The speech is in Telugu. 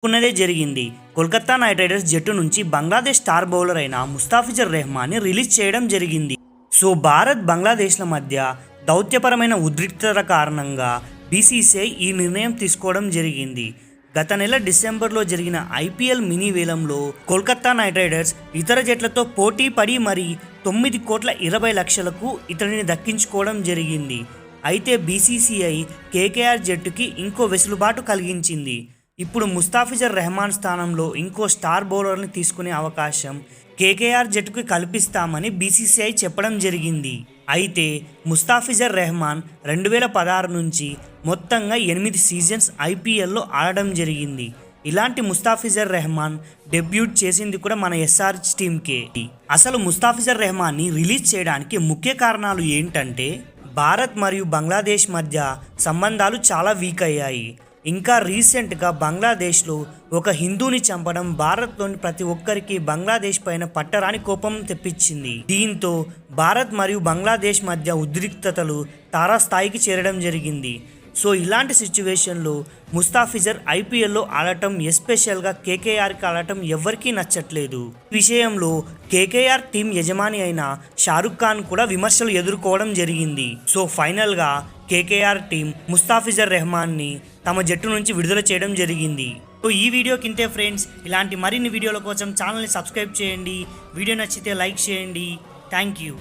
కున్నదే జరిగింది. కోల్కతా నైట్ రైడర్స్ జట్టు నుంచి బంగ్లాదేశ్ స్టార్ బౌలర్ అయిన ముస్తాఫిజుర్ రెహమాన్ని రిలీజ్ చేయడం జరిగింది. సో భారత్ బంగ్లాదేశ్ల మధ్య దౌత్యపరమైన ఉద్రిక్తత కారణంగా బీసీసీఐ ఈ నిర్ణయం తీసుకోవడం జరిగింది. గత నెల డిసెంబర్లో జరిగిన ఐపీఎల్ మినీ వేలంలో కోల్కతా నైట్ రైడర్స్ ఇతర జట్లతో పోటీ పడి మరీ 9,20,00,000కు ఇతడిని దక్కించుకోవడం జరిగింది. అయితే బీసీసీఐ కేకేఆర్ జట్టుకి ఇంకో వెసులుబాటు కలిగించింది. ఇప్పుడు ముస్తాఫిజుర్ రెహమాన్ స్థానంలో ఇంకో స్టార్ బౌలర్ని తీసుకునే అవకాశం కేకేఆర్ జట్టుకు కల్పిస్తామని బీసీసీఐ చెప్పడం జరిగింది. అయితే ముస్తాఫిజుర్ రెహమాన్ 2016 నుంచి మొత్తంగా 8 సీజన్స్ ఐపీఎల్లో ఆడడం జరిగింది. ఇలాంటి ముస్తాఫిజుర్ రెహమాన్ డెబ్యూట్ చేసింది కూడా మన ఎస్ఆర్హెచ్ టీంకే. అసలు ముస్తాఫిజుర్ రెహమాన్ని రిలీజ్ చేయడానికి ముఖ్య కారణాలు ఏంటంటే భారత్ మరియు బంగ్లాదేశ్ మధ్య సంబంధాలు చాలా వీక్ అయ్యాయి. ఇంకా రీసెంట్గా బంగ్లాదేశ్లో ఒక హిందూని చంపడం భారత్లోని ప్రతి ఒక్కరికి బంగ్లాదేశ్ పైన పట్టరాని కోపం తెప్పించింది. దీంతో భారత్ మరియు బంగ్లాదేశ్ మధ్య ఉద్రిక్తతలు తారాస్థాయికి చేరడం జరిగింది. సో ఇలాంటి సిచ్యువేషన్లో ముస్తాఫిజుర్ ఐపీఎల్లో ఆడటం, ఎస్పెషల్గా కేకేఆర్కి ఆడటం ఎవరికీ నచ్చట్లేదు. ఈ విషయంలో కేకేఆర్ టీం యజమాని అయిన షారుఖ్ ఖాన్ కూడా విమర్శలు ఎదుర్కోవడం జరిగింది. సో ఫైనల్గా కేకేఆర్ టీం ముస్తాఫిజుర్ రెహమాన్ని తమ జట్టు నుంచి విడుదల చేయడం జరిగింది. సో ఈ వీడియో కింటే ఫ్రెండ్స్, ఇలాంటి మరిన్ని వీడియోల కోసం ఛానల్ని సబ్స్క్రైబ్ చేయండి. వీడియో నచ్చితే లైక్ చేయండి. Thank you.